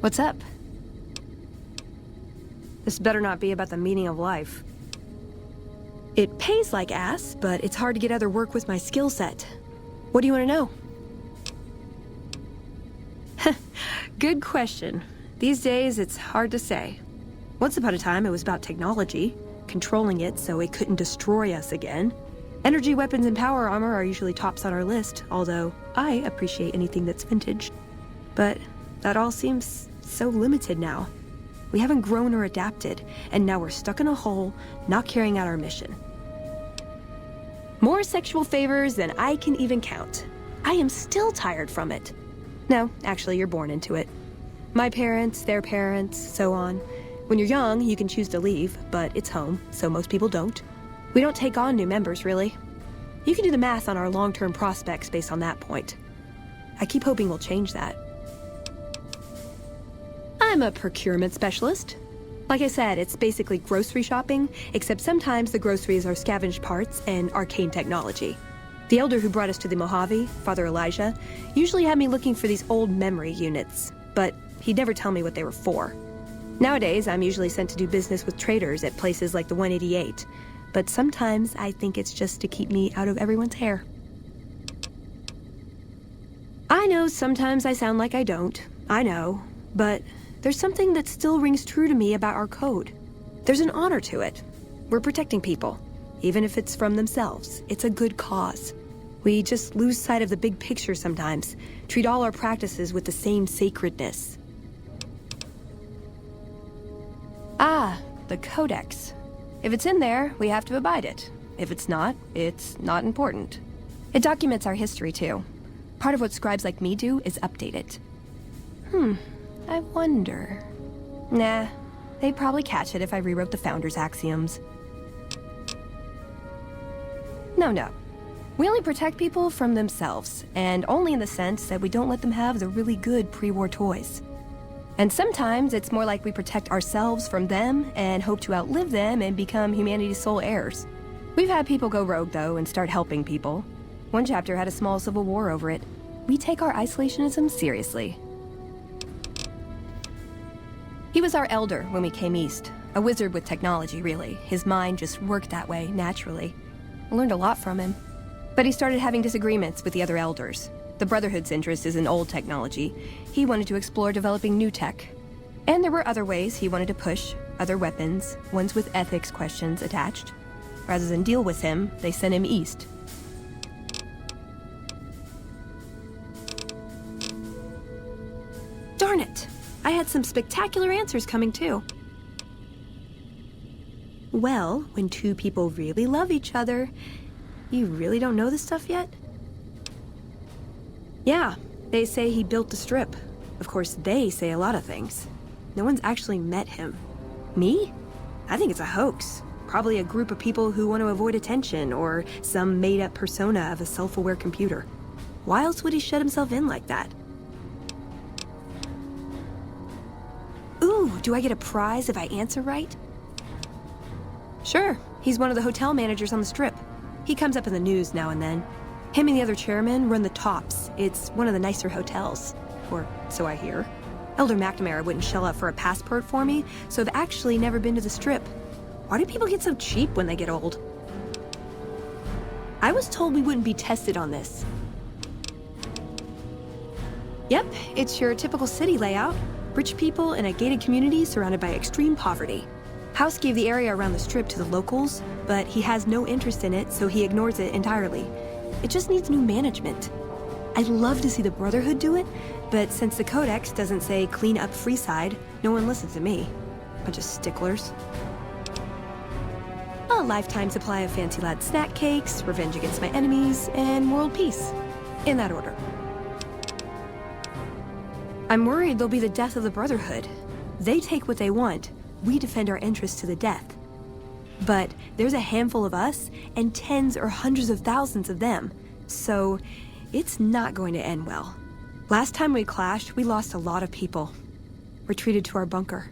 What's up? This better not be about the meaning of life. It pays like ass, but it's hard to get other work with my skill set. What do you want to know? Good question. These days, it's hard to say. Once upon a time, it was about technology, controlling it so it couldn't destroy us again. Energy weapons and power armor are usually tops on our list, although I appreciate anything that's vintage. But that all seems so limited now. We haven't grown or adapted, and now we're stuck in a hole, not carrying out our mission. More sexual favors than I can even count. I am still tired from it. No, actually, you're born into it. My parents, their parents, so on. When you're young, you can choose to leave, but it's home, so most people don't. We don't take on new members, really. You can do the math on our long-term prospects based on that point. I keep hoping we'll change that. I'm a procurement specialist. Like I said, it's basically grocery shopping, except sometimes the groceries are scavenged parts and arcane technology. The elder who brought us to the Mojave, Father Elijah, usually had me looking for these old memory units, but he'd never tell me what they were for. Nowadays, I'm usually sent to do business with traders at places like the 188, but sometimes I think it's just to keep me out of everyone's hair. I know sometimes I sound like I don't, I know, but there's something that still rings true to me about our code. There's an honor to it. We're protecting people, even if it's from themselves. It's a good cause. We just lose sight of the big picture sometimes, treat all our practices with the same sacredness. Ah, the Codex. If it's in there, we have to abide it. If it's not important. It documents our history, too. Part of what scribes like me do is update it. I wonder... Nah, they'd probably catch it if I rewrote the Founder's axioms. No. We only protect people from themselves, and only in the sense that we don't let them have the really good pre-war toys. And sometimes it's more like we protect ourselves from them and hope to outlive them and become humanity's sole heirs. We've had people go rogue, though, and start helping people. One chapter had a small civil war over it. We take our isolationism seriously. He was our elder when we came east. A wizard with technology, really. His mind just worked that way, naturally. I learned a lot from him. But he started having disagreements with the other elders. The Brotherhood's interest is in old technology. He wanted to explore developing new tech. And there were other ways he wanted to push, other weapons, ones with ethics questions attached. Rather than deal with him, they sent him east. Darn it! I had some spectacular answers coming, too. Well, when two people really love each other, you really don't know this stuff yet? Yeah, they say he built the Strip. Of course, they say a lot of things. No one's actually met him. Me? I think it's a hoax. Probably a group of people who want to avoid attention, or some made-up persona of a self-aware computer. Why else would he shut himself in like that? Ooh, do I get a prize if I answer right? Sure, he's one of the hotel managers on the Strip. He comes up in the news now and then. Him and the other chairman run the Tops. It's one of the nicer hotels. Or so I hear. Elder McNamara wouldn't shell out for a passport for me, so I've actually never been to the Strip. Why do people get so cheap when they get old? I was told we wouldn't be tested on this. Yep, it's your typical city layout. Rich people in a gated community surrounded by extreme poverty. House gave the area around the Strip to the locals, but he has no interest in it, so he ignores it entirely. It just needs new management. I'd love to see the Brotherhood do it, but since the Codex doesn't say clean up Freeside, no one listens to me. Bunch of sticklers. A lifetime supply of fancy lad snack cakes, revenge against my enemies, and world peace. In that order. I'm worried they'll be the death of the Brotherhood. They take what they want. We defend our interests to the death. But there's a handful of us and tens or hundreds of thousands of them. So it's not going to end well. Last time we clashed, we lost a lot of people. Retreated to our bunker.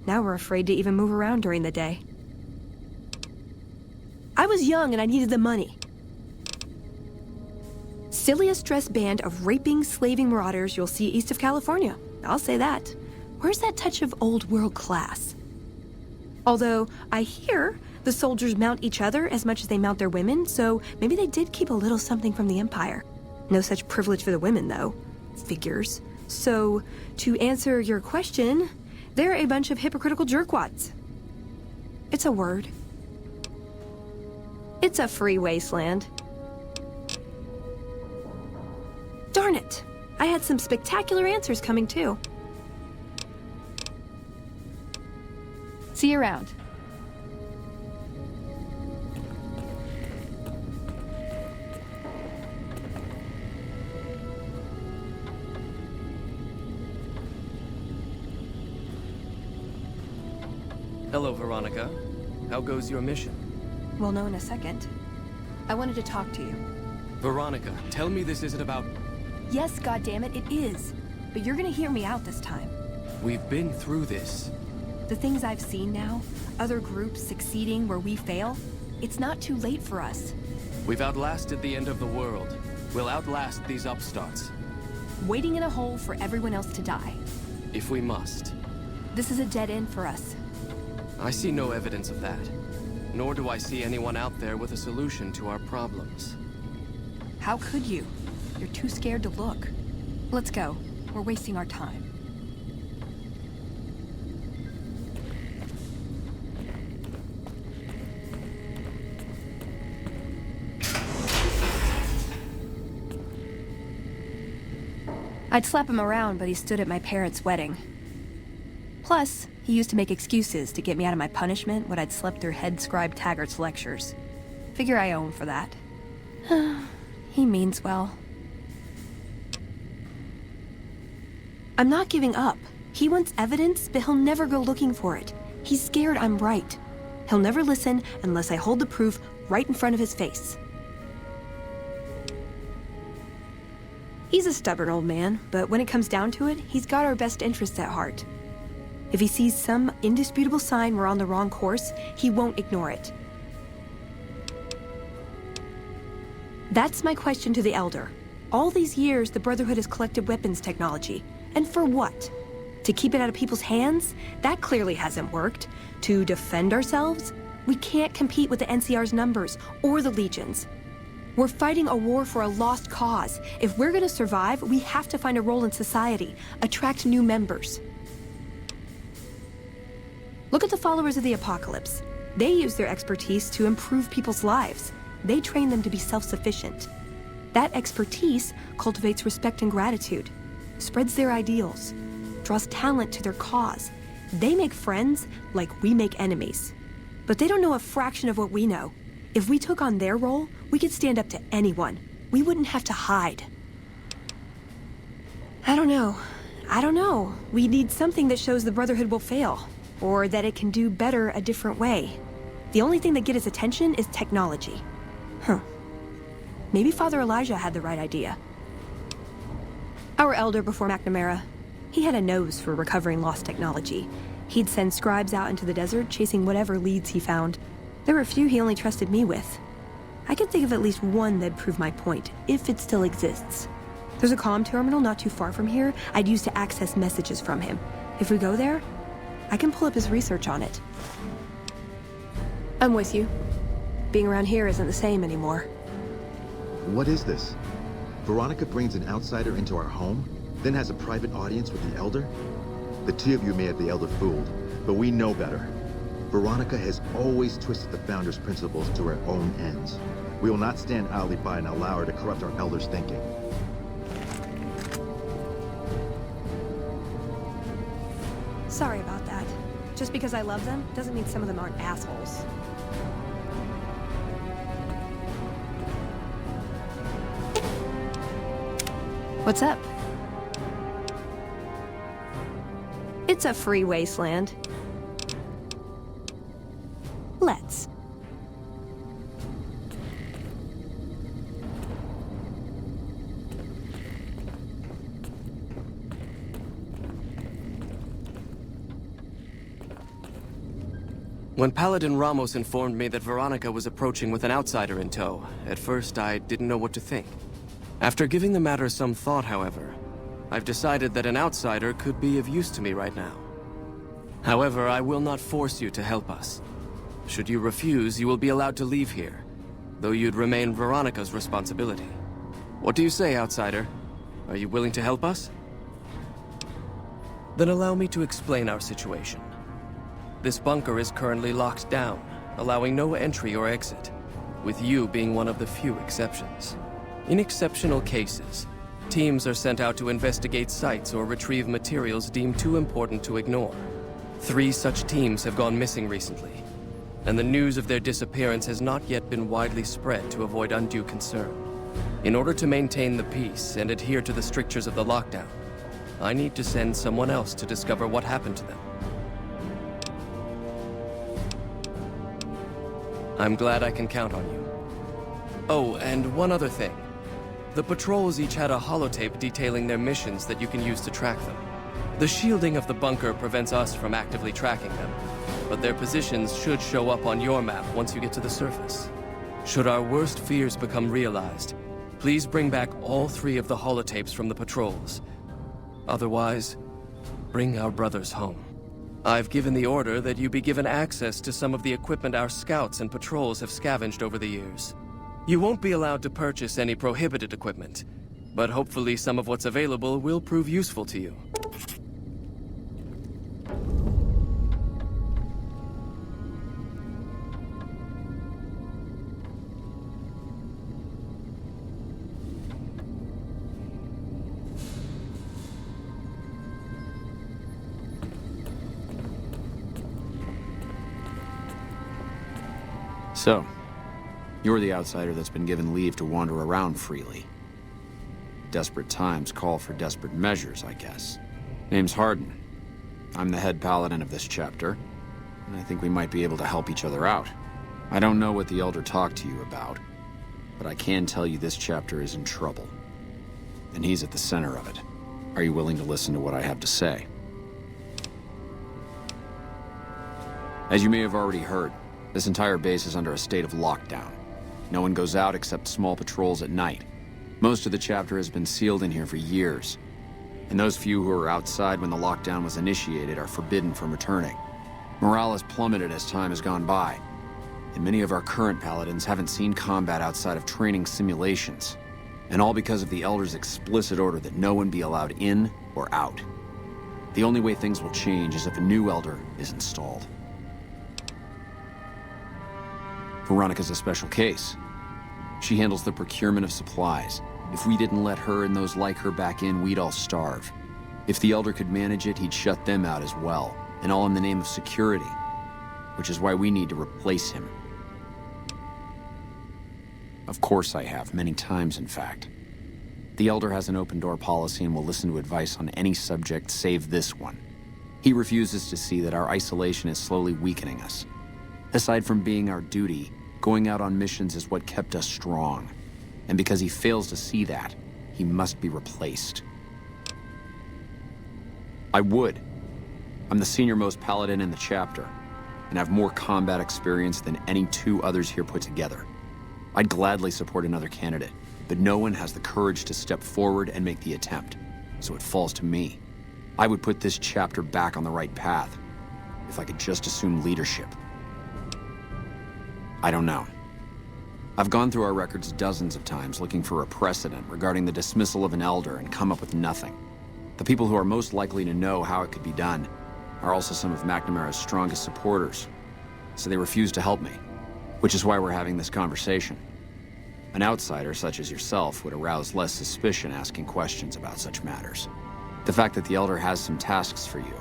Now we're afraid to even move around during the day. I was young and I needed the money. Silliest dressed band of raping, slaving marauders you'll see east of California. I'll say that. Where's that touch of old world class? Although, I hear the soldiers mount each other as much as they mount their women, so maybe they did keep a little something from the Empire. No such privilege for the women, though. Figures. So, to answer your question, they're a bunch of hypocritical jerkwads. It's a word. It's a free wasteland. Darn it! I had some spectacular answers coming, too. See you around. Hello, Veronica. How goes your mission? We'll know in a second. I wanted to talk to you. Veronica, tell me this isn't about... Yes, goddammit, it is. But you're gonna hear me out this time. We've been through this. The things I've seen now, other groups succeeding where we fail, it's not too late for us. We've outlasted the end of the world. We'll outlast these upstarts. Waiting in a hole for everyone else to die. If we must. This is a dead end for us. I see no evidence of that. Nor do I see anyone out there with a solution to our problems. How could you? You're too scared to look. Let's go. We're wasting our time. I'd slap him around, but he stood at my parents' wedding. Plus, he used to make excuses to get me out of my punishment when I'd slept through head scribe Taggart's lectures. Figure I owe him for that. He means well. I'm not giving up. He wants evidence, but he'll never go looking for it. He's scared I'm right. He'll never listen unless I hold the proof right in front of his face. He's a stubborn old man, but when it comes down to it, he's got our best interests at heart. If he sees some indisputable sign we're on the wrong course, he won't ignore it. That's my question to the Elder. All these years, the Brotherhood has collected weapons technology. And for what? To keep it out of people's hands? That clearly hasn't worked. To defend ourselves? We can't compete with the NCR's numbers, or the Legions. We're fighting a war for a lost cause. If we're gonna survive, we have to find a role in society, attract new members. Look at the followers of the Apocalypse. They use their expertise to improve people's lives. They train them to be self-sufficient. That expertise cultivates respect and gratitude, spreads their ideals, draws talent to their cause. They make friends like we make enemies. But they don't know a fraction of what we know. If we took on their role, we could stand up to anyone. We wouldn't have to hide. I don't know. We need something that shows the Brotherhood will fail, or that it can do better a different way. The only thing that gets his attention is technology. Maybe Father Elijah had the right idea. Our elder before McNamara, he had a nose for recovering lost technology. He'd send scribes out into the desert chasing whatever leads he found. There were a few he only trusted me with. I could think of at least one that'd prove my point, if it still exists. There's a comm terminal not too far from here I'd use to access messages from him. If we go there, I can pull up his research on it. I'm with you. Being around here isn't the same anymore. What is this? Veronica brings an outsider into our home, then has a private audience with the Elder? The two of you may have the Elder fooled, but we know better. Veronica has always twisted the Founder's principles to her own ends. We will not stand idly by and allow her to corrupt our Elder's thinking. Sorry about that. Just because I love them doesn't mean some of them aren't assholes. What's up? It's a free wasteland. Let's. When Paladin Ramos informed me that Veronica was approaching with an outsider in tow, at first I didn't know what to think. After giving the matter some thought, however, I've decided that an outsider could be of use to me right now. However, I will not force you to help us. Should you refuse, you will be allowed to leave here, though you'd remain Veronica's responsibility. What do you say, outsider? Are you willing to help us? Then allow me to explain our situation. This bunker is currently locked down, allowing no entry or exit, with you being one of the few exceptions. In exceptional cases, teams are sent out to investigate sites or retrieve materials deemed too important to ignore. 3 such teams have gone missing recently, and the news of their disappearance has not yet been widely spread to avoid undue concern. In order to maintain the peace and adhere to the strictures of the lockdown, I need to send someone else to discover what happened to them. I'm glad I can count on you. Oh, and one other thing. The patrols each had a holotape detailing their missions that you can use to track them. The shielding of the bunker prevents us from actively tracking them, but their positions should show up on your map once you get to the surface. Should our worst fears become realized, please bring back all 3 of the holotapes from the patrols. Otherwise, bring our brothers home. I've given the order that you be given access to some of the equipment our scouts and patrols have scavenged over the years. You won't be allowed to purchase any prohibited equipment, but hopefully some of what's available will prove useful to you. So, you're the outsider that's been given leave to wander around freely. Desperate times call for desperate measures, I guess. Name's Hardin. I'm the head paladin of this chapter, and I think we might be able to help each other out. I don't know what the Elder talked to you about, but I can tell you this chapter is in trouble. And he's at the center of it. Are you willing to listen to what I have to say? As you may have already heard, this entire base is under a state of lockdown. No one goes out except small patrols at night. Most of the chapter has been sealed in here for years, and those few who were outside when the lockdown was initiated are forbidden from returning. Morale has plummeted as time has gone by, and many of our current paladins haven't seen combat outside of training simulations, and all because of the Elder's explicit order that no one be allowed in or out. The only way things will change is if a new Elder is installed. Veronica's a special case. She handles the procurement of supplies. If we didn't let her and those like her back in, we'd all starve. If the Elder could manage it, he'd shut them out as well, and all in the name of security, which is why we need to replace him. Of course I have, many times in fact. The Elder has an open-door policy and will listen to advice on any subject save this one. He refuses to see that our isolation is slowly weakening us. Aside from being our duty, going out on missions is what kept us strong. And because he fails to see that, he must be replaced. I would. I'm the senior-most paladin in the chapter, and have more combat experience than any 2 others here put together. I'd gladly support another candidate, but no one has the courage to step forward and make the attempt, so it falls to me. I would put this chapter back on the right path, if I could just assume leadership. I don't know. I've gone through our records dozens of times looking for a precedent regarding the dismissal of an Elder and come up with nothing. The people who are most likely to know how it could be done are also some of McNamara's strongest supporters, so they refuse to help me, which is why we're having this conversation. An outsider such as yourself would arouse less suspicion asking questions about such matters. The fact that the Elder has some tasks for you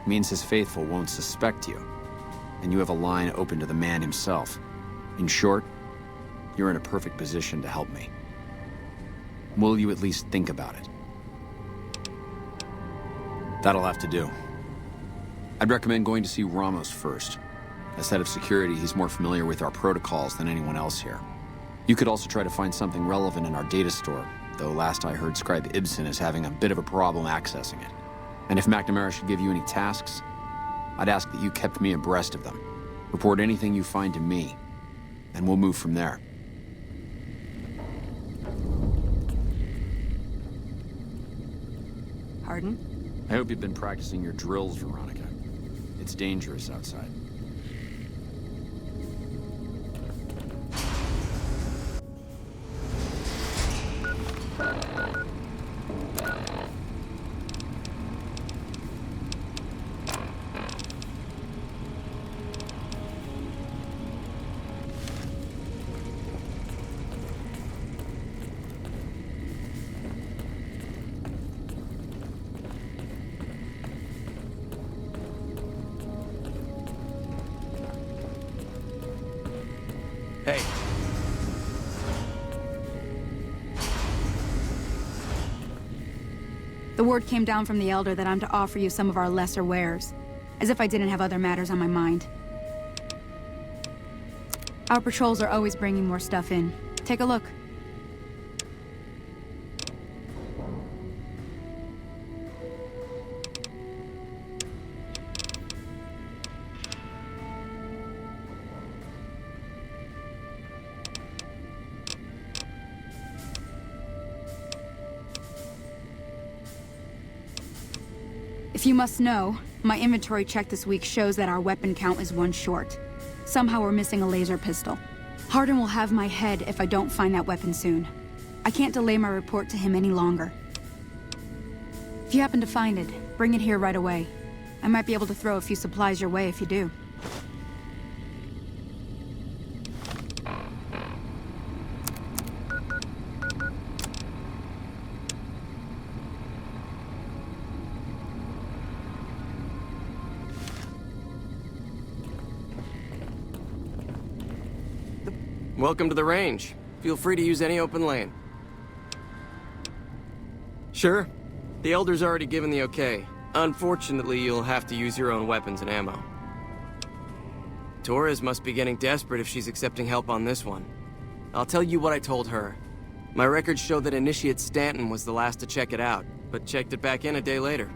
means his faithful won't suspect you, and you have a line open to the man himself. In short, you're in a perfect position to help me. Will you at least think about it? That'll have to do. I'd recommend going to see Ramos first. As head of security, he's more familiar with our protocols than anyone else here. You could also try to find something relevant in our data store, though last I heard Scribe Ibsen is having a bit of a problem accessing it. And if McNamara should give you any tasks, I'd ask that you kept me abreast of them. Report anything you find to me, and we'll move from there. Pardon? I hope you've been practicing your drills, Veronica. It's dangerous outside. Hey. The word came down from the Elder that I'm to offer you some of our lesser wares. As if I didn't have other matters on my mind. Our patrols are always bringing more stuff in. Take a look. If you must know, my inventory check this week shows that our weapon count is 1 short. Somehow we're missing a laser pistol. Hardin will have my head if I don't find that weapon soon. I can't delay my report to him any longer. If you happen to find it, bring it here right away. I might be able to throw a few supplies your way if you do. Welcome to the range. Feel free to use any open lane. Sure. The Elder's already given the okay. Unfortunately, you'll have to use your own weapons and ammo. Torres must be getting desperate if she's accepting help on this one. I'll tell you what I told her. My records show that Initiate Stanton was the last to check it out, but checked it back in a day later.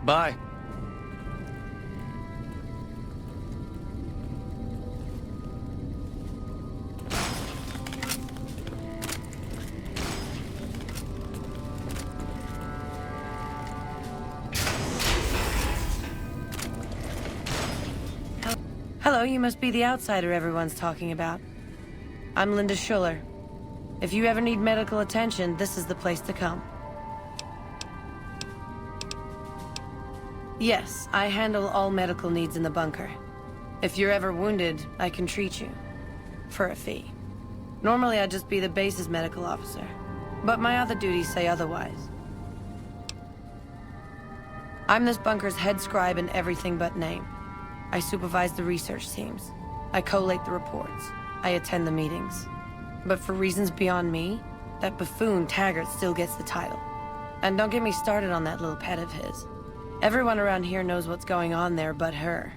Bye. Hello, you must be the outsider everyone's talking about. I'm Linda Schuller. If you ever need medical attention, this is the place to come. Yes, I handle all medical needs in the bunker. If you're ever wounded, I can treat you. For a fee. Normally I'd just be the base's medical officer, but my other duties say otherwise. I'm this bunker's head scribe in everything but name. I supervise the research teams. I collate the reports. I attend the meetings. But for reasons beyond me, that buffoon Taggart still gets the title. And don't get me started on that little pet of his. Everyone around here knows what's going on there but her.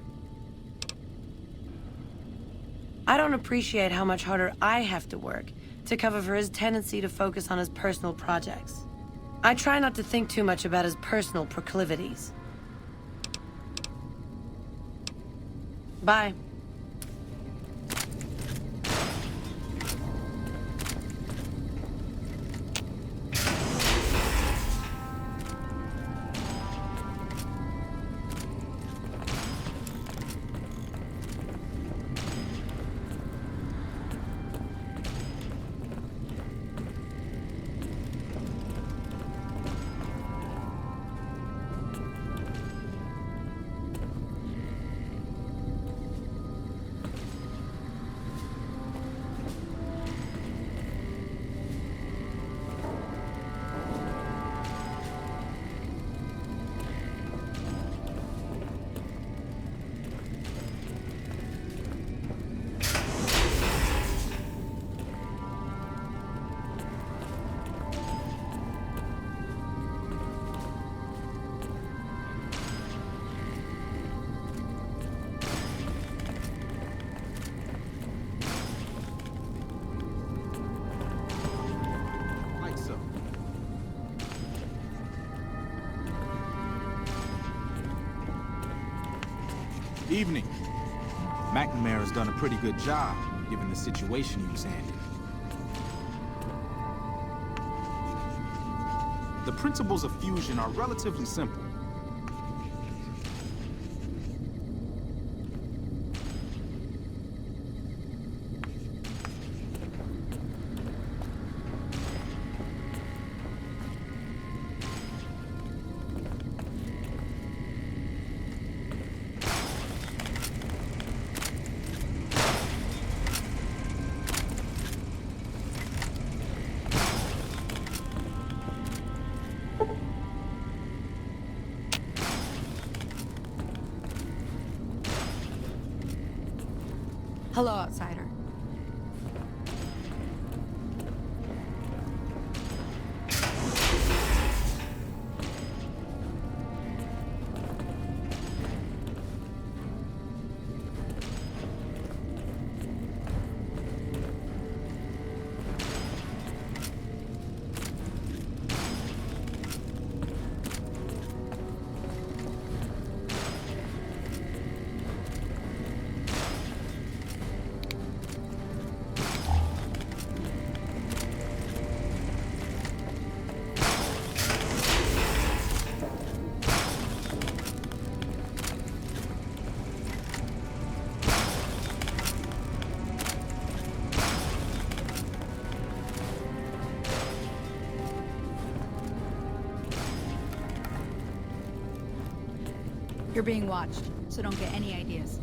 I don't appreciate how much harder I have to work to cover for his tendency to focus on his personal projects. I try not to think too much about his personal proclivities. Bye. Evening. McNamara's done a pretty good job, given the situation he was handed. The principles of fusion are relatively simple. Hello, outsider. You're being watched, so don't get any ideas.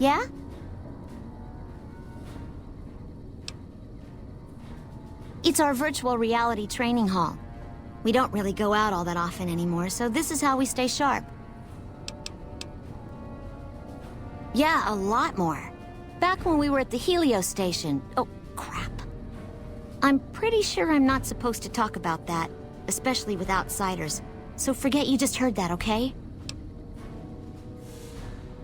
Yeah? It's our virtual reality training hall. We don't really go out all that often anymore, so this is how we stay sharp. Yeah, a lot more. Back when we were at the Helios station. Oh, crap. I'm pretty sure I'm not supposed to talk about that, especially with outsiders. So forget you just heard that, okay?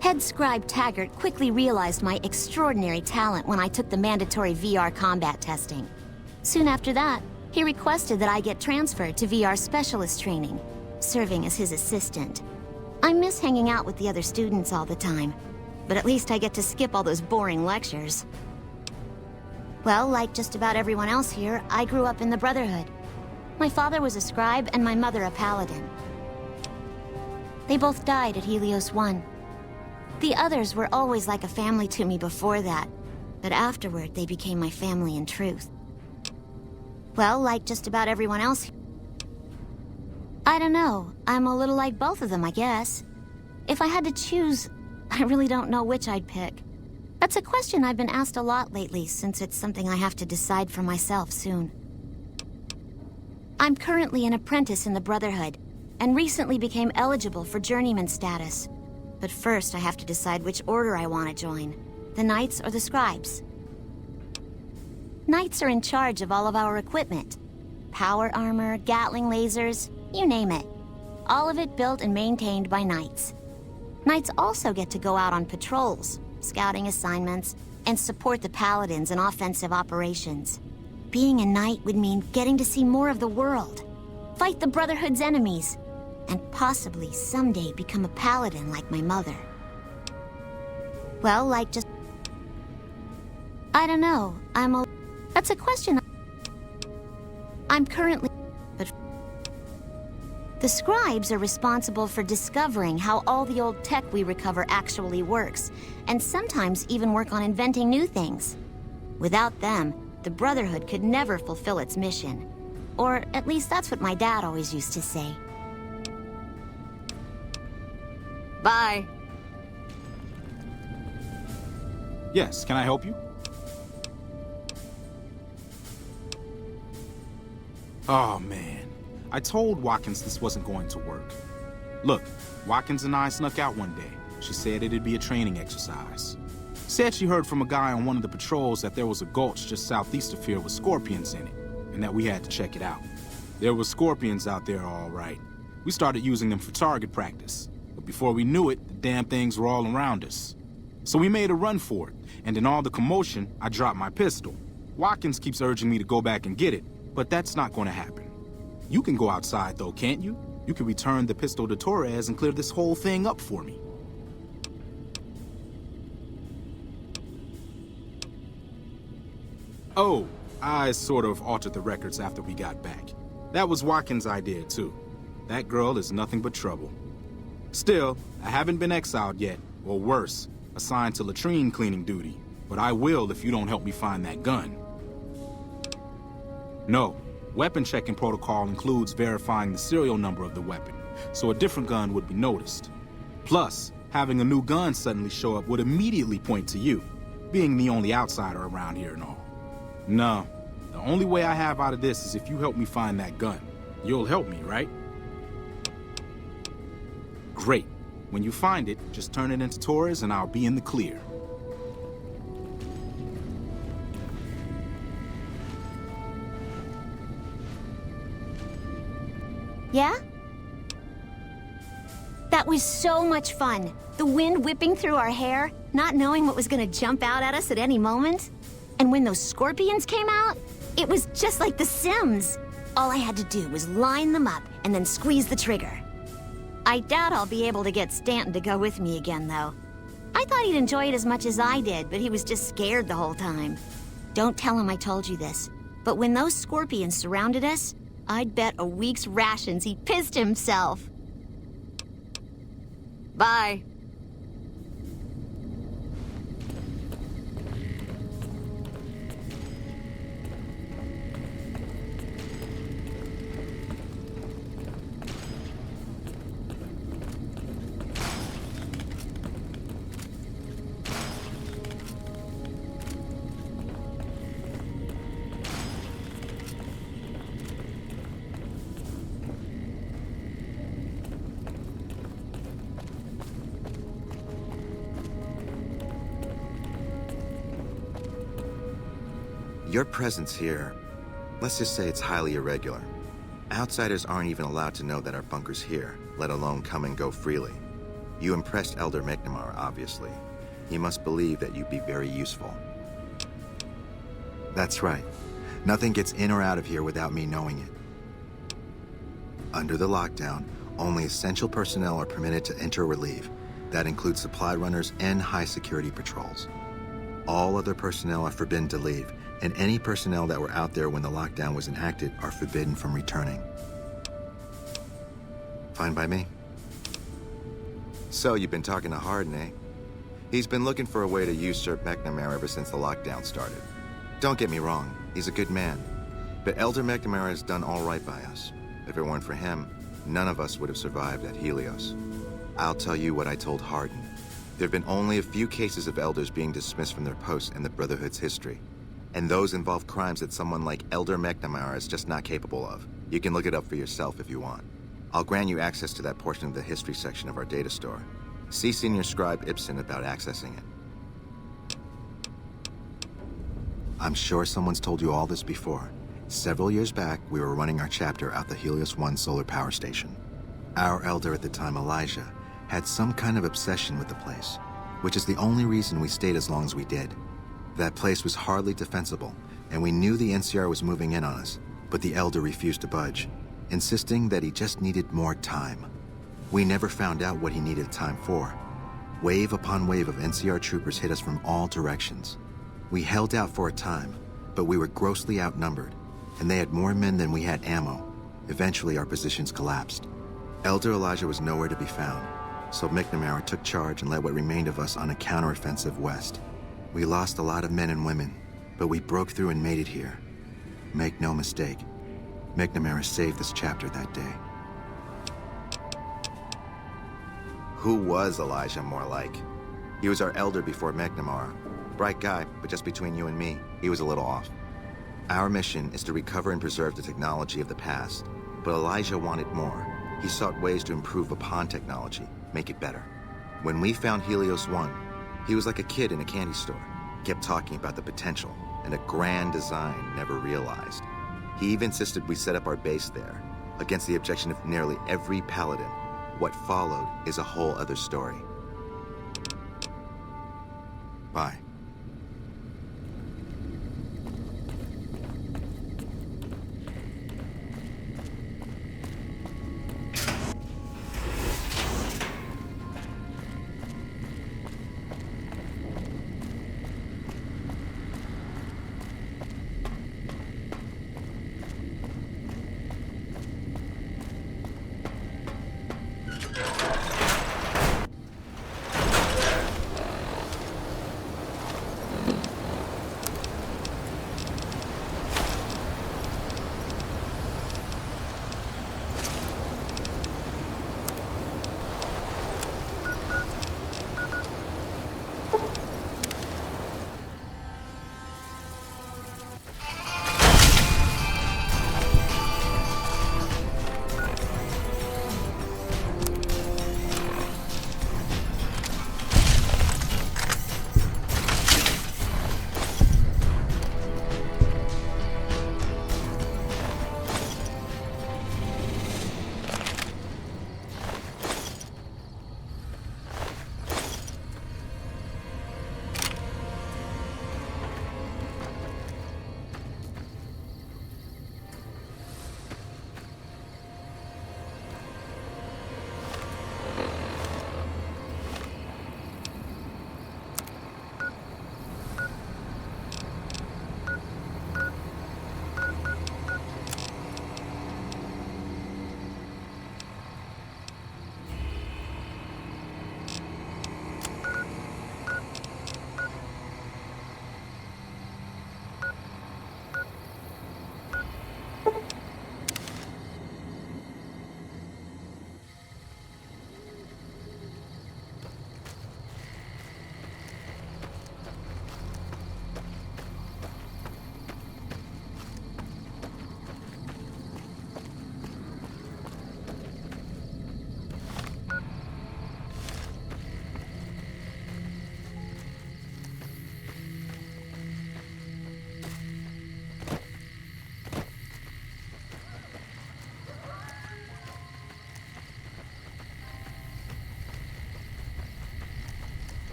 Head Scribe Taggart quickly realized my extraordinary talent when I took the mandatory VR combat testing. Soon after that, he requested that I get transferred to VR specialist training, serving as his assistant. I miss hanging out with the other students all the time, but at least I get to skip all those boring lectures. Well, like just about everyone else here, I grew up in the Brotherhood. My father was a scribe and my mother a paladin. They both died at Helios 1. The others were always like a family to me before that, but afterward they became my family in truth. Well, like just about everyone else. I don't know, I'm a little like both of them, I guess. If I had to choose, I really don't know which I'd pick. That's a question I've been asked a lot lately, since it's something I have to decide for myself soon. I'm currently an apprentice in the Brotherhood, and recently became eligible for journeyman status. But first, I have to decide which order I want to join, the Knights or the Scribes. Knights are in charge of all of our equipment. Power armor, Gatling lasers, you name it. All of it built and maintained by Knights. Knights also get to go out on patrols, scouting assignments, and support the Paladins in offensive operations. Being a Knight would mean getting to see more of the world, fight the Brotherhood's enemies, and possibly someday become a Paladin like my mother. Well, like just... I don't know, That's a question I'm currently... But... The Scribes are responsible for discovering how all the old tech we recover actually works, and sometimes even work on inventing new things. Without them, the Brotherhood could never fulfill its mission. Or at least that's what my dad always used to say. Bye. Yes, can I help you? Oh, man. I told Watkins this wasn't going to work. Look, Watkins and I snuck out one day. She said it'd be a training exercise. Said she heard from a guy on one of the patrols that there was a gulch just southeast of here with scorpions in it, and that we had to check it out. There were scorpions out there, all right. We started using them for target practice, but before we knew it, the damn things were all around us. So we made a run for it, and in all the commotion, I dropped my pistol. Watkins keeps urging me to go back and get it, but that's not going to happen. You can go outside, though, can't you? You can return the pistol to Torres and clear this whole thing up for me. Oh, I sort of altered the records after we got back. That was Watkins' idea, too. That girl is nothing but trouble. Still, I haven't been exiled yet, or worse, assigned to latrine cleaning duty. But I will if you don't help me find that gun. No, weapon checking protocol includes verifying the serial number of the weapon, so a different gun would be noticed. Plus, having a new gun suddenly show up would immediately point to you, being the only outsider around here and all. No, the only way I have out of this is if you help me find that gun. You'll help me, right? Great. When you find it, just turn it into Torres and I'll be in the clear. Yeah? That was so much fun. The wind whipping through our hair, not knowing what was gonna jump out at us at any moment. And when those scorpions came out, it was just like The Sims. All I had to do was line them up and then squeeze the trigger. I doubt I'll be able to get Stanton to go with me again, though. I thought he'd enjoy it as much as I did, but he was just scared the whole time. Don't tell him I told you this, but when those scorpions surrounded us, I'd bet a week's rations he pissed himself. Bye. Your presence here, let's just say it's highly irregular. Outsiders aren't even allowed to know that our bunker's here, let alone come and go freely. You impressed Elder McNamara, obviously. He must believe that you'd be very useful. That's right. Nothing gets in or out of here without me knowing it. Under the lockdown, only essential personnel are permitted to enter or leave. That includes supply runners and high-security patrols. All other personnel are forbidden to leave, and any personnel that were out there when the lockdown was enacted are forbidden from returning. Fine by me. So you've been talking to Hardin, eh? He's been looking for a way to usurp McNamara ever since the lockdown started. Don't get me wrong, he's a good man. But Elder McNamara has done all right by us. If it weren't for him, none of us would have survived at Helios. I'll tell you what I told Hardin. There have been only a few cases of elders being dismissed from their posts in the Brotherhood's history. And those involve crimes that someone like Elder McNamara is just not capable of. You can look it up for yourself if you want. I'll grant you access to that portion of the history section of our data store. See Senior Scribe Ibsen about accessing it. I'm sure someone's told you all this before. Several years back, we were running our chapter out the Helios 1 solar power station. Our elder at the time, Elijah, had some kind of obsession with the place, which is the only reason we stayed as long as we did. That place was hardly defensible, and we knew the NCR was moving in on us, but the elder refused to budge, insisting that he just needed more time. We never found out what he needed time for. Wave upon wave of NCR troopers hit us from all directions. We held out for a time, but we were grossly outnumbered, and they had more men than we had ammo. Eventually, our positions collapsed. Elder Elijah was nowhere to be found, so McNamara took charge and led what remained of us on a counteroffensive west. We lost a lot of men and women, but we broke through and made it here. Make no mistake, McNamara saved this chapter that day. Who was Elijah more like? He was our elder before McNamara. Bright guy, but just between you and me, he was a little off. Our mission is to recover and preserve the technology of the past, but Elijah wanted more. He sought ways to improve upon technology, make it better. When we found Helios 1, He was like a kid in a candy store. Kept talking about the potential and a grand design never realized. He even insisted we set up our base there, against the objection of nearly every paladin. What followed is a whole other story. Bye.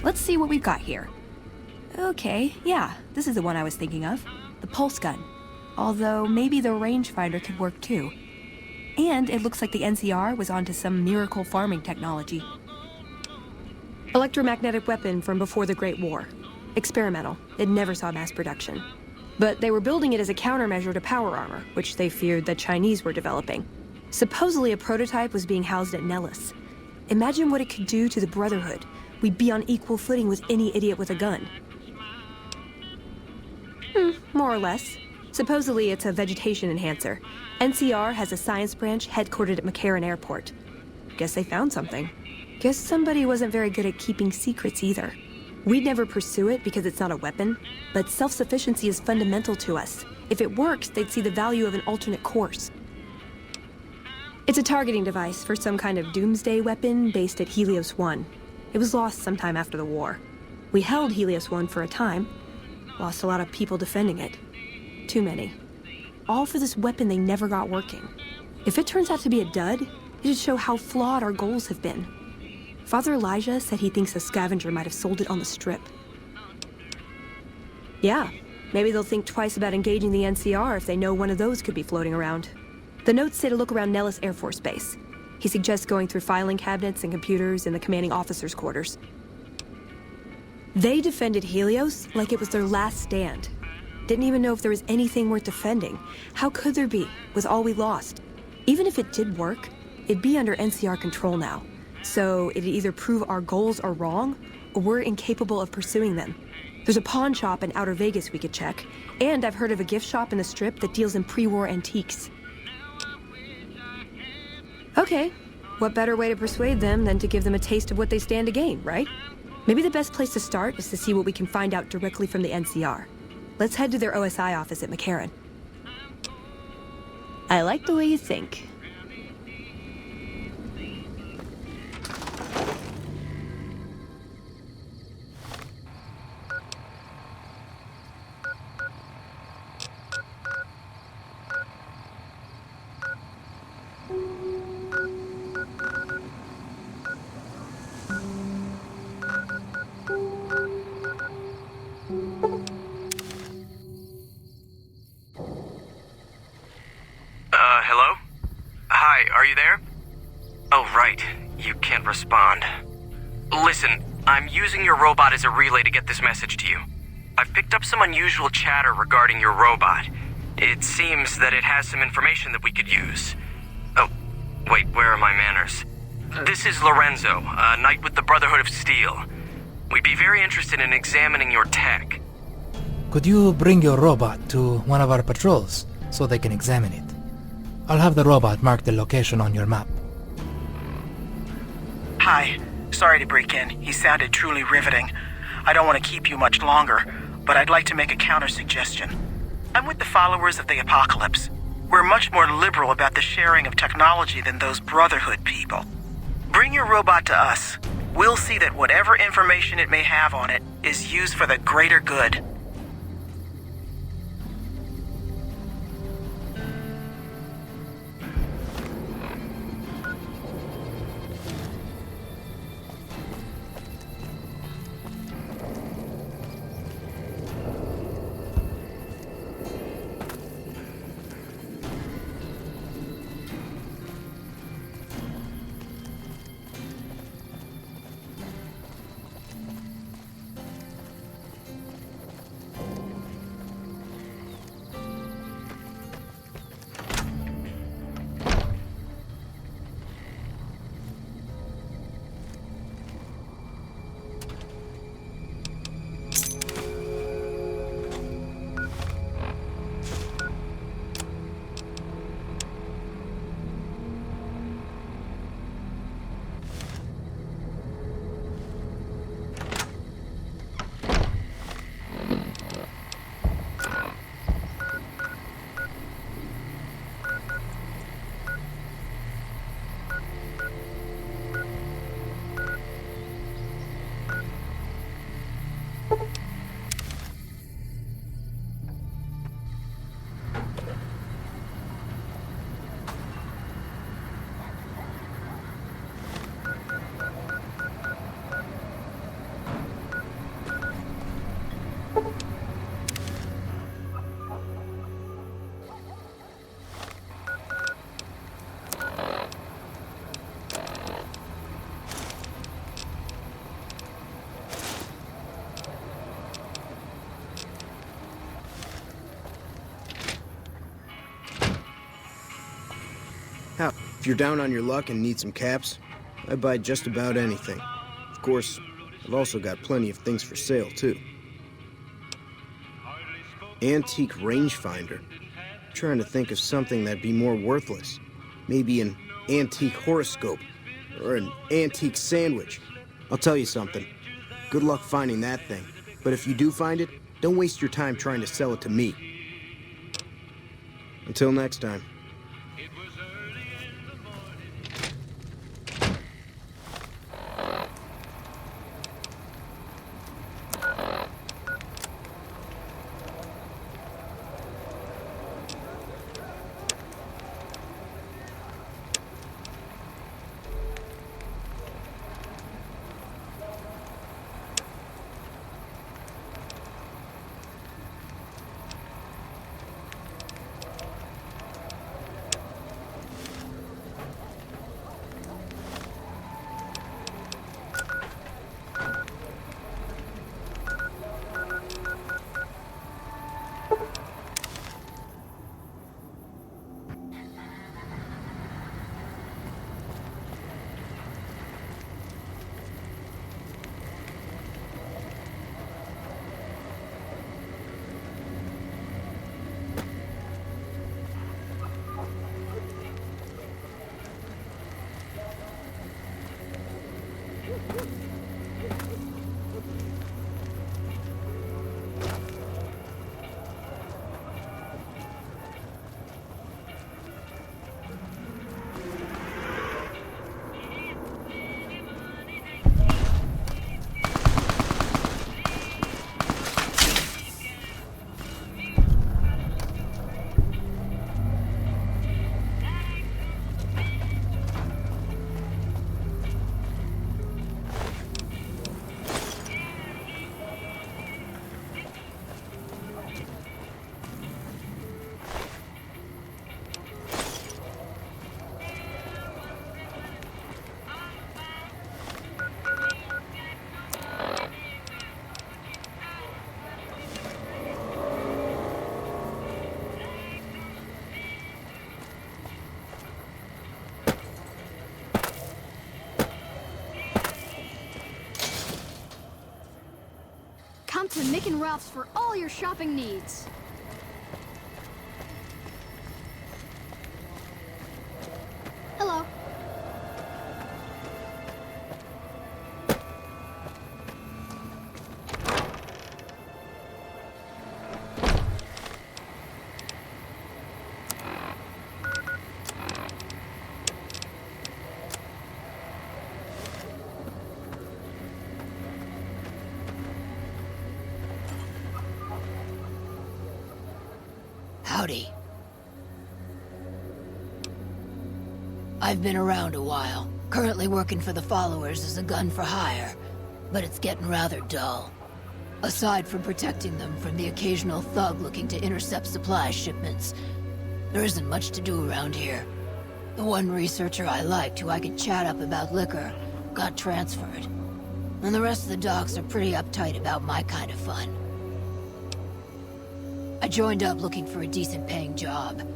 Let's see what we've got here. Okay, yeah, this is the one I was thinking of. The pulse gun. Although, maybe the rangefinder could work too. And it looks like the NCR was onto some miracle farming technology. Electromagnetic weapon from before the Great War. Experimental. It never saw mass production. But they were building it as a countermeasure to power armor, which they feared the Chinese were developing. Supposedly a prototype was being housed at Nellis. Imagine what it could do to the Brotherhood. We'd be on equal footing with any idiot with a gun. More or less. Supposedly it's a vegetation enhancer. NCR has a science branch headquartered at McCarran Airport. Guess they found something. Guess somebody wasn't very good at keeping secrets either. We'd never pursue it because it's not a weapon, but self-sufficiency is fundamental to us. If it works, they'd see the value of an alternate course. It's a targeting device for some kind of doomsday weapon based at Helios 1. It was lost sometime after the war. We held Helios 1 for a time. Lost a lot of people defending it. Too many. All for this weapon they never got working. If it turns out to be a dud, it'd show how flawed our goals have been. Father Elijah said he thinks a scavenger might have sold it on the strip. Yeah, maybe they'll think twice about engaging the NCR if they know one of those could be floating around. The notes say to look around Nellis Air Force Base. He suggests going through filing cabinets and computers in the commanding officer's quarters. They defended Helios like it was their last stand. Didn't even know if there was anything worth defending. How could there be, with all we lost? Even if it did work, it'd be under NCR control now. So it'd either prove our goals are wrong, or we're incapable of pursuing them. There's a pawn shop in Outer Vegas we could check, and I've heard of a gift shop in the Strip that deals in pre-war antiques. Okay. What better way to persuade them than to give them a taste of what they stand to gain, right? Maybe the best place to start is to see what we can find out directly from the NCR. Let's head to their OSI office at McCarran. I like the way you think. Hello? Hi, are you there? Oh, right. You can't respond. Listen, I'm using your robot as a relay to get this message to you. I've picked up some unusual chatter regarding your robot. It seems that it has some information that we could use. Oh, wait, where are my manners? This is Lorenzo, a knight with the Brotherhood of Steel. We'd be very interested in examining your tech. Could you bring your robot to one of our patrols so they can examine it? I'll have the robot mark the location on your map. Hi. Sorry to break in. He sounded truly riveting. I don't want to keep you much longer, but I'd like to make a counter-suggestion. I'm with the followers of the Apocalypse. We're much more liberal about the sharing of technology than those Brotherhood people. Bring your robot to us. We'll see that whatever information it may have on it is used for the greater good. If you're down on your luck and need some caps, I buy just about anything. Of course, I've also got plenty of things for sale, too. Antique rangefinder. Trying to think of something that'd be more worthless. Maybe an antique horoscope, or an antique sandwich. I'll tell you something. Good luck finding that thing. But if you do find it, don't waste your time trying to sell it to me. Until next time. to Mick and Ralph's for all your shopping needs. Hello. Howdy. I've been around a while, currently working for the followers as a gun for hire, but it's getting rather dull. Aside from protecting them from the occasional thug looking to intercept supply shipments, there isn't much to do around here. The one researcher I liked who I could chat up about liquor got transferred, and the rest of the docs are pretty uptight about my kind of fun. I joined up looking for a decent-paying job.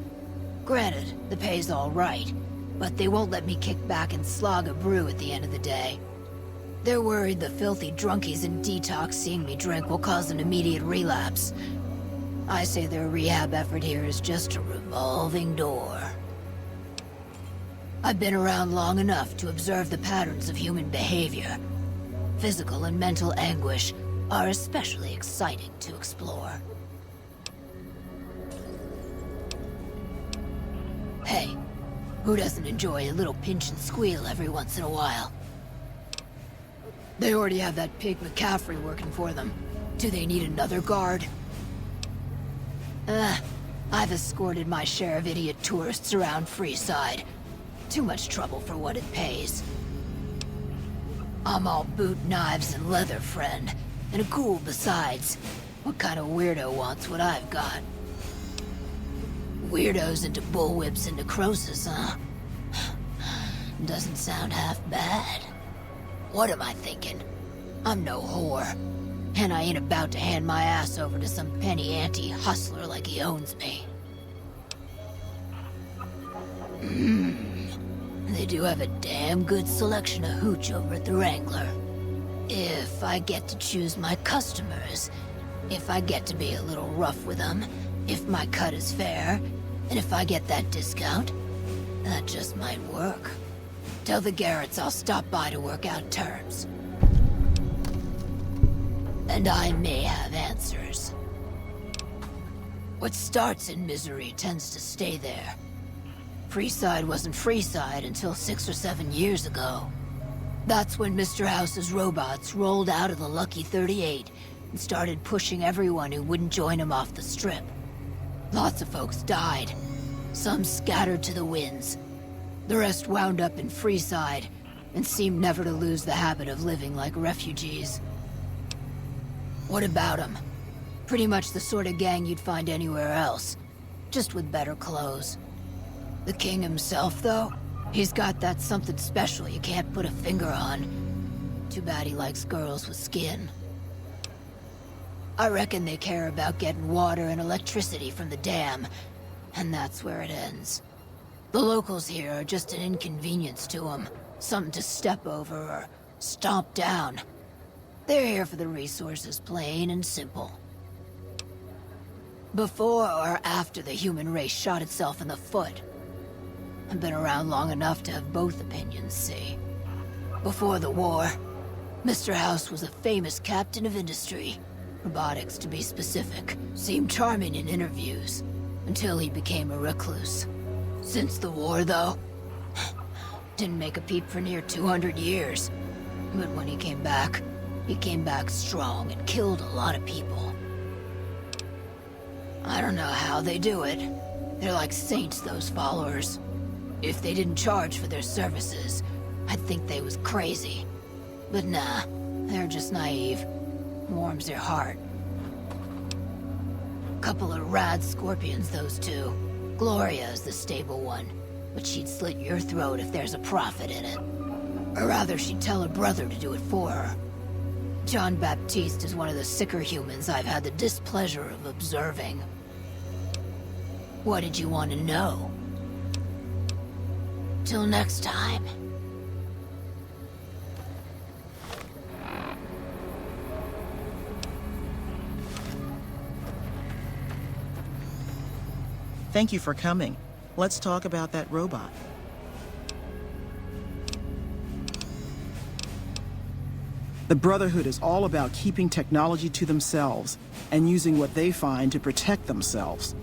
Granted, the pay's all right, but they won't let me kick back and slog a brew at the end of the day. They're worried the filthy drunkies in detox seeing me drink will cause an immediate relapse. I say their rehab effort here is just a revolving door. I've been around long enough to observe the patterns of human behavior. Physical and mental anguish are especially exciting to explore. Hey, who doesn't enjoy a little pinch and squeal every once in a while? They already have that pig McCaffrey working for them. Do they need another guard? I've escorted my share of idiot tourists around Freeside. Too much trouble for what it pays. I'm all boot, knives, and leather, friend. And a ghoul besides. What kind of weirdo wants what I've got? Weirdos into bullwhips and necrosis, huh? Doesn't sound half bad. What am I thinking? I'm no whore. And I ain't about to hand my ass over to some penny ante hustler like he owns me. They do have a damn good selection of hooch over at the Wrangler. If I get to choose my customers, if I get to be a little rough with them, if my cut is fair, and if I get that discount, that just might work. Tell the Garretts I'll stop by to work out terms. And I may have answers. What starts in misery tends to stay there. Freeside wasn't Freeside until 6 or 7 years ago. That's when Mr. House's robots rolled out of the Lucky 38 and started pushing everyone who wouldn't join him off the strip. Lots of folks died. Some scattered to the winds. The rest wound up in Freeside and seemed never to lose the habit of living like refugees. What about them? Pretty much the sort of gang you'd find anywhere else, just with better clothes. The king himself, though, he's got that something special you can't put a finger on. Too bad he likes girls with skin. I reckon they care about getting water and electricity from the dam, and that's where it ends. The locals here are just an inconvenience to them, something to step over or stomp down. They're here for the resources, plain and simple. Before or after the human race shot itself in the foot? I've been around long enough to have both opinions, see. Before the war, Mr. House was a famous captain of industry. Robotics, to be specific, seemed charming in interviews, until he became a recluse. Since the war, though, didn't make a peep for near 200 years. But when he came back strong and killed a lot of people. I don't know how they do it. They're like saints, those followers. If they didn't charge for their services, I'd think they was crazy. But nah, they're just naive. Warms their heart. Couple of rad scorpions, those two. Gloria is the stable one, but she'd slit your throat if there's a profit in it. Or rather, she'd tell her brother to do it for her. John Baptiste is one of the sicker humans I've had the displeasure of observing. What did you want to know? Till next time. Thank you for coming. Let's talk about that robot. The Brotherhood is all about keeping technology to themselves and using what they find to protect themselves.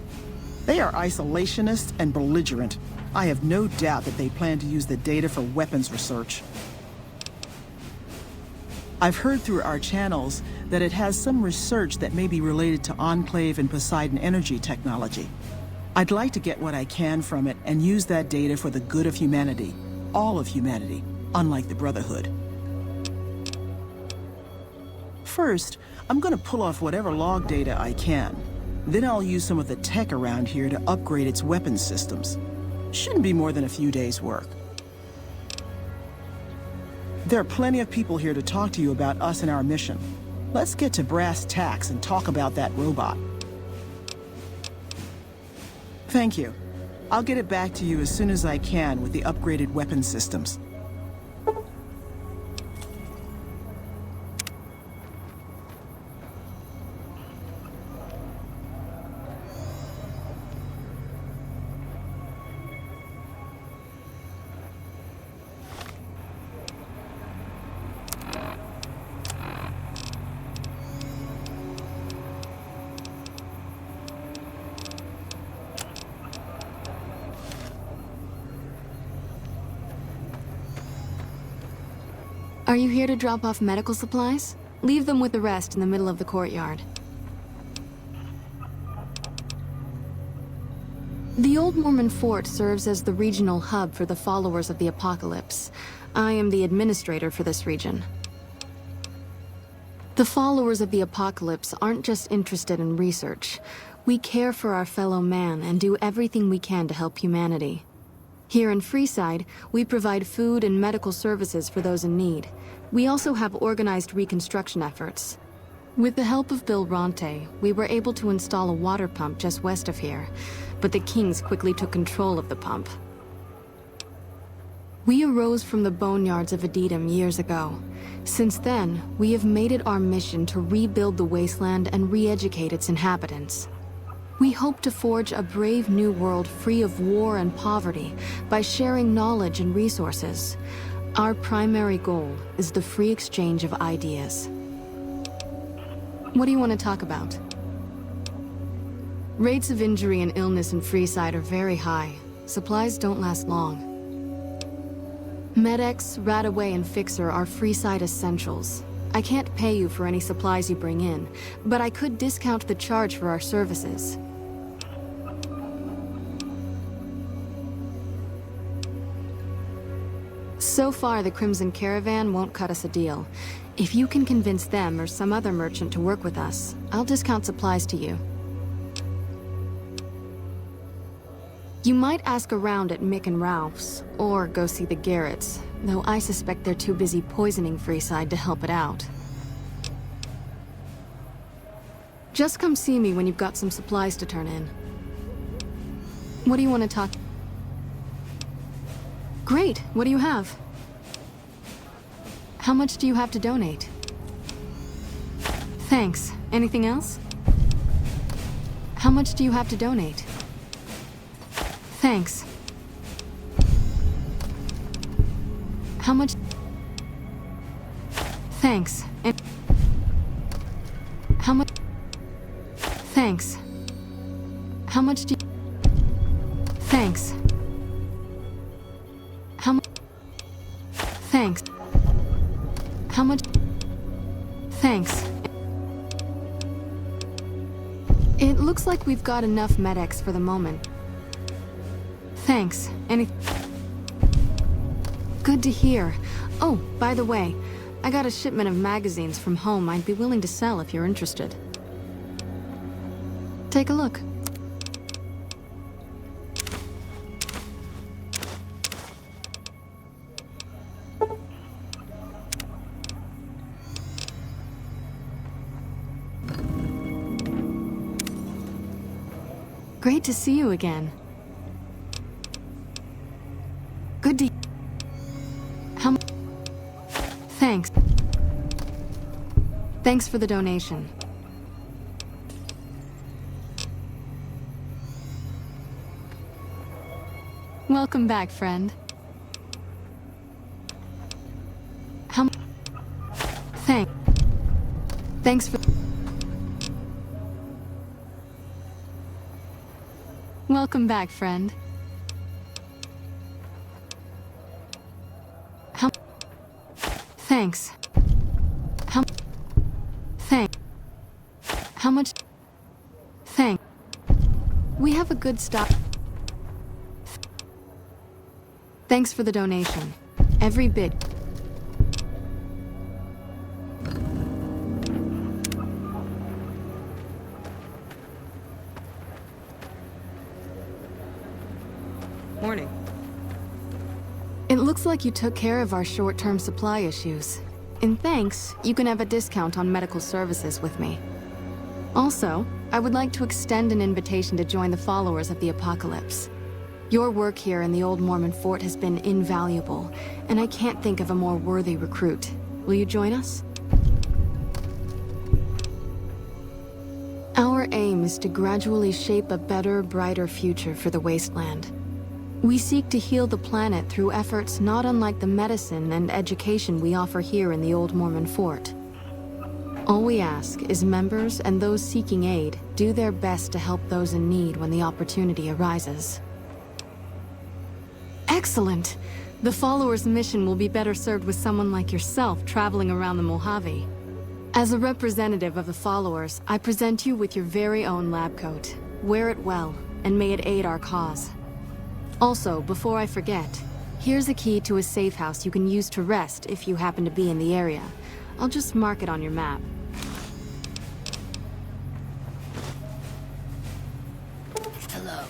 They are isolationist and belligerent. I have no doubt that they plan to use the data for weapons research. I've heard through our channels that it has some research that may be related to Enclave and Poseidon energy technology. I'd like to get what I can from it and use that data for the good of humanity. All of humanity, unlike the Brotherhood. First, I'm gonna pull off whatever log data I can. Then I'll use some of the tech around here to upgrade its weapons systems. Shouldn't be more than a few days' work. There are plenty of people here to talk to you about us and our mission. Let's get to brass tacks and talk about that robot. Thank you. I'll get it back to you as soon as I can with the upgraded weapon systems. Are you here to drop off medical supplies? Leave them with the rest in the middle of the courtyard. The Old Mormon Fort serves as the regional hub for the followers of the Apocalypse. I am the administrator for this region. The followers of the Apocalypse aren't just interested in research. We care for our fellow man and do everything we can to help humanity. Here in Freeside, we provide food and medical services for those in need. We also have organized reconstruction efforts. With the help of Bill Ronte, we were able to install a water pump just west of here, but the Kings quickly took control of the pump. We arose from the boneyards of Edidum years ago. Since then, we have made it our mission to rebuild the wasteland and re-educate its inhabitants. We hope to forge a brave new world free of war and poverty by sharing knowledge and resources. Our primary goal is the free exchange of ideas. What do you want to talk about? Rates of injury and illness in Freeside are very high. Supplies don't last long. Med-X, Radaway, and Fixer are Freeside essentials. I can't pay you for any supplies you bring in, but I could discount the charge for our services. So far, the Crimson Caravan won't cut us a deal. If you can convince them or some other merchant to work with us, I'll discount supplies to you. You might ask around at Mick and Ralph's, or go see the Garretts, though I suspect they're too busy poisoning Freeside to help it out. Just come see me when you've got some supplies to turn in. What do you want to talk? Great, what do you have? How much do you have to donate? Thanks. Anything else? How much do you have to donate? Thanks. How much? Thanks. And how much? Thanks. How much do you? Thanks. How much? Thanks. How much? Thanks. It looks like we've got enough Med-X for the moment. Thanks. Good to hear. Oh, by the way, I got a shipment of magazines from home I'd be willing to sell if you're interested. Take a look. Great to see you again. Good to... How much? Thanks. Thanks for the donation. Welcome back, friend. Thanks for... Welcome back, friend. Thanks. How much? We have a good stock. Thanks for the donation. Every bit. Morning. It looks like you took care of our short-term supply issues. And thanks, you can have a discount on medical services with me. Also, I would like to extend an invitation to join the followers of the Apocalypse. Your work here in the old Mormon fort has been invaluable, and I can't think of a more worthy recruit. Will you join us? Our aim is to gradually shape a better, brighter future for the wasteland. We seek to heal the planet through efforts not unlike the medicine and education we offer here in the old Mormon fort. All we ask is members and those seeking aid do their best to help those in need when the opportunity arises. Excellent! The followers' mission will be better served with someone like yourself traveling around the Mojave. As a representative of the followers, I present you with your very own lab coat. Wear it well, and may it aid our cause. Also, before I forget, here's a key to a safe house you can use to rest if you happen to be in the area. I'll just mark it on your map. Hello.